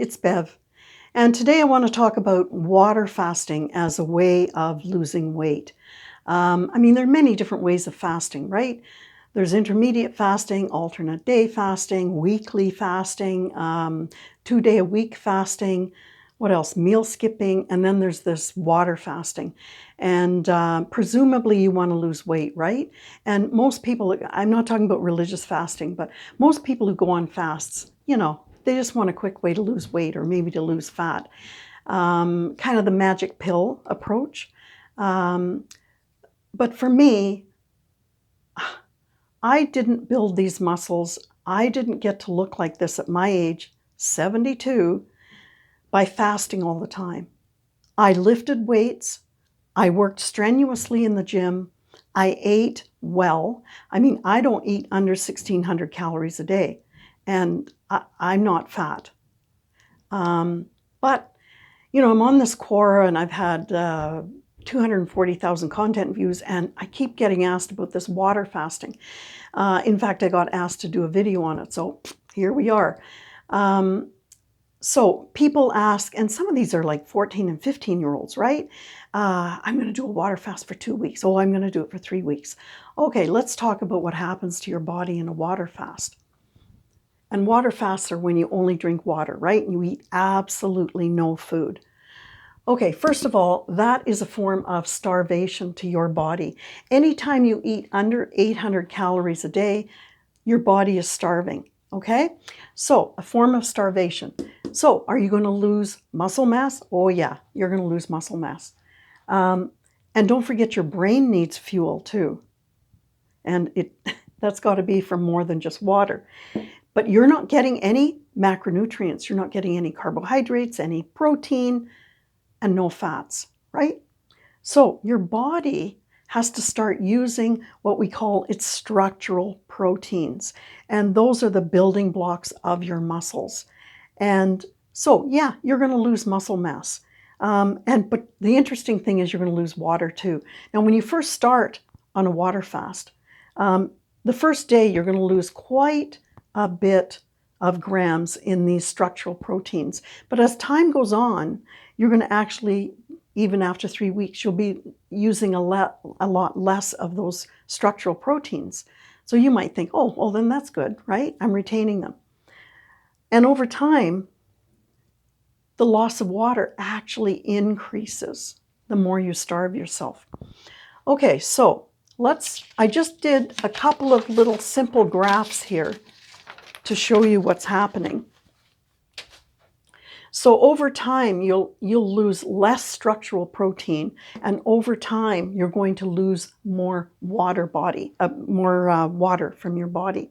it's Bev. And today I want to talk about water fasting as a way of losing weight. There are many different ways of fasting, right? There's intermediate fasting, alternate day fasting, weekly fasting, 2-day-a-week fasting, what else? Meal skipping, and then there's this water fasting. And presumably you want to lose weight, right? And most people, I'm not talking about religious fasting, but most people who go on fasts, they just want a quick way to lose weight or maybe to lose fat. Kind of the magic pill approach. But for me, I didn't build these muscles. I didn't get to look like this at my age, 72, by fasting all the time. I lifted weights. I worked strenuously in the gym. I ate well. I don't eat under 1,600 calories a day, and I'm not fat. But, I'm on this Quora and I've had 240,000 content views, and I keep getting asked about this water fasting. In fact, I got asked to do a video on it, so here we are. So people ask, and some of these are like 14 and 15-year-olds, right? I'm going to do a water fast for 2 weeks. Oh, I'm going to do it for 3 weeks. Okay, let's talk about what happens to your body in a water fast. And water fasts are when you only drink water, right? And you eat absolutely no food. Okay, first of all, that is a form of starvation to your body. Anytime you eat under 800 calories a day, your body is starving, okay? So, a form of starvation. So, are you going to lose muscle mass? Oh yeah, you're going to lose muscle mass. And don't forget your brain needs fuel too. And that's got to be from more than just water. But you're not getting any macronutrients. You're not getting any carbohydrates, any protein, and no fats, right? So your body has to start using what we call its structural proteins. And those are the building blocks of your muscles. And so, yeah, you're going to lose muscle mass. But the interesting thing is you're going to lose water too. Now, when you first start on a water fast, the first day you're going to lose quite a bit of grams in these structural proteins. But as time goes on, you're going to actually, even after 3 weeks, you'll be using a lot less of those structural proteins. So you might think, oh, well, then that's good, right? I'm retaining them. And over time, the loss of water actually increases the more you starve yourself. Okay, so I just did a couple of little simple graphs here to show you what's happening. So over time, you'll lose less structural protein, and over time, you're going to lose more water from your body.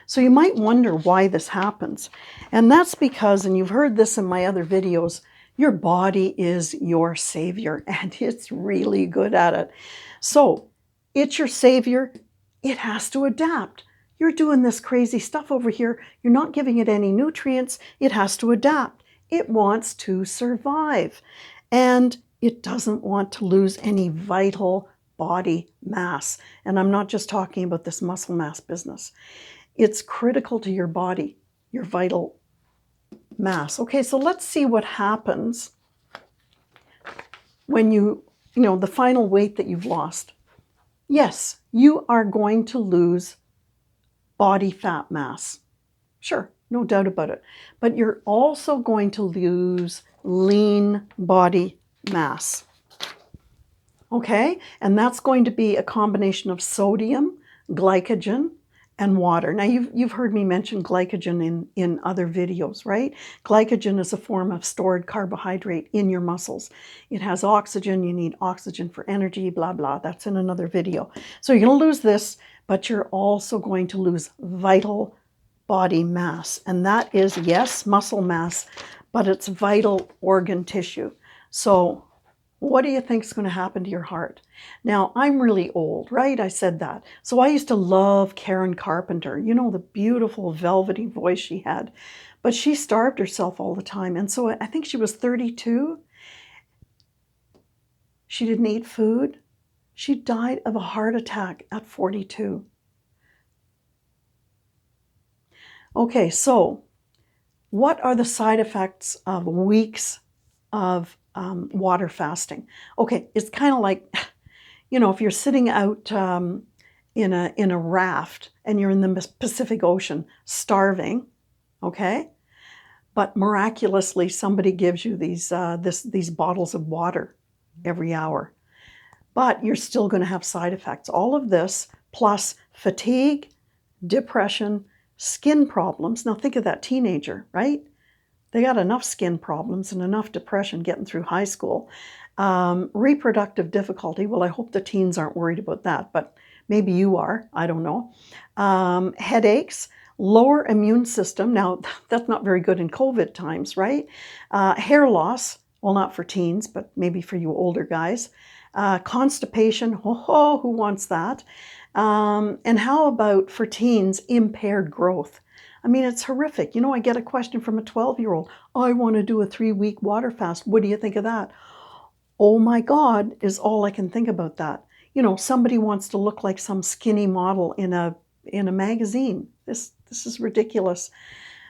So you might wonder why this happens. And that's because, and you've heard this in my other videos, your body is your savior, and it's really good at it. So it's your savior. It has to adapt. You're doing this crazy stuff over here. You're not giving it any nutrients. It has to adapt. It wants to survive, and it doesn't want to lose any vital body mass. And I'm not just talking about this muscle mass business. It's critical to your body, your vital mass. Okay, so let's see what happens when the final weight that you've lost. Yes, you are going to lose body fat mass. Sure, no doubt about it. But you're also going to lose lean body mass. Okay? And that's going to be a combination of sodium, glycogen, and water. Now, you've heard me mention glycogen in other videos, right? Glycogen is a form of stored carbohydrate in your muscles. It has oxygen. You need oxygen for energy, blah, blah. That's in another video. So you're going to lose this, but you're also going to lose vital body mass. And that is, yes, muscle mass, but it's vital organ tissue. So what do you think is going to happen to your heart? Now, I'm really old, right? I said that. So I used to love Karen Carpenter, the beautiful velvety voice she had. But she starved herself all the time. And so I think she was 32. She didn't eat food. She died of a heart attack at 42. Okay, so what are the side effects of weeks of water fasting? Okay, it's kind of like, you know, if you're sitting out in a raft and you're in the Pacific Ocean starving, okay, but miraculously somebody gives you these bottles of water every hour, but you're still going to have side effects. All of this plus fatigue, depression, skin problems. Now think of that teenager, right? They got enough skin problems and enough depression getting through high school. Reproductive difficulty, well, I hope the teens aren't worried about that, but maybe you are, I don't know. Headaches, lower immune system, now that's not very good in COVID times, right? Hair loss, well, not for teens, but maybe for you older guys. Constipation, who wants that? And how about for teens, impaired growth? I mean, it's horrific. You know, I get a question from a 12-year-old. I want to do a 3-week water fast. What do you think of that? Oh my God, is all I can think about that. You know, somebody wants to look like some skinny model in a magazine. This is ridiculous.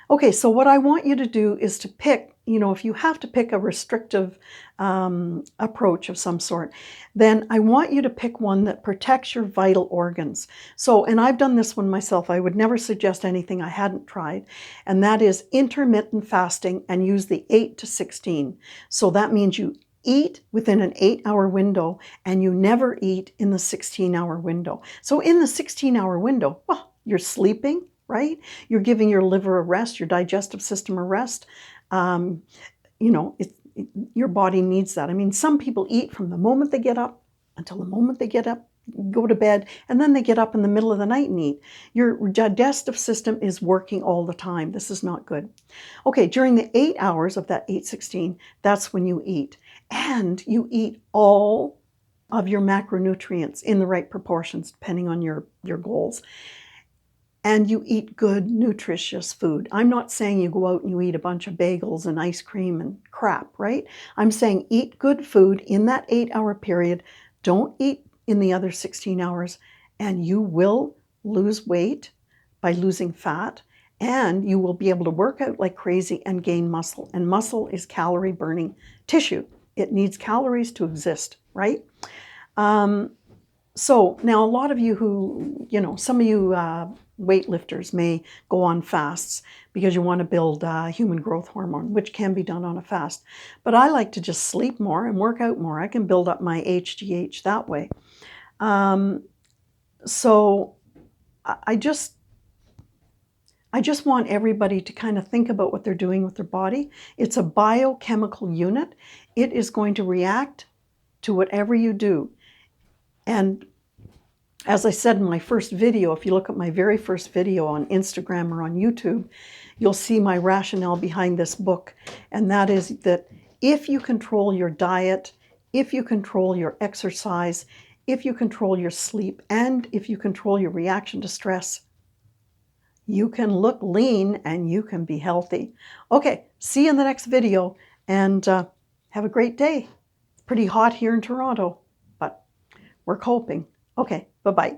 Okay, so what I want you to do is to pick, you know, if you have to pick a restrictive approach of some sort, then I want you to pick one that protects your vital organs. So, and I've done this one myself. I would never suggest anything I hadn't tried, and that is intermittent fasting and use the 8 to 16. So that means you eat within an 8-hour window and you never eat in the 16-hour window. So in the 16-hour window, well, you're sleeping, right? You're giving your liver a rest, your digestive system a rest. You know, your body needs that. I mean, some people eat from the moment they get up until the moment they get up, go to bed, and then they get up in the middle of the night and eat. Your digestive system is working all the time. This is not good. Okay, during the 8 hours of that 8-16, that's when you eat. And you eat all of your macronutrients in the right proportions, depending on your goals. And you eat good, nutritious food. I'm not saying you go out and you eat a bunch of bagels and ice cream and crap, right? I'm saying eat good food in that 8-hour period. Don't eat in the other 16 hours, and you will lose weight by losing fat, and you will be able to work out like crazy and gain muscle. And muscle is calorie-burning tissue. It needs calories to exist, right? So now a lot of you who, you know, some of you weightlifters may go on fasts because you want to build human growth hormone, which can be done on a fast. But I like to just sleep more and work out more. I can build up my HGH that way. So I just want everybody to kind of think about what they're doing with their body. It's a biochemical unit. It is going to react to whatever you do. And as I said in my first video, if you look at my very first video on Instagram or on YouTube, you'll see my rationale behind this book. And that is that if you control your diet, if you control your exercise, if you control your sleep, and if you control your reaction to stress, you can look lean and you can be healthy. Okay, see you in the next video, and have a great day. It's pretty hot here in Toronto, but we're coping. Okay, bye-bye.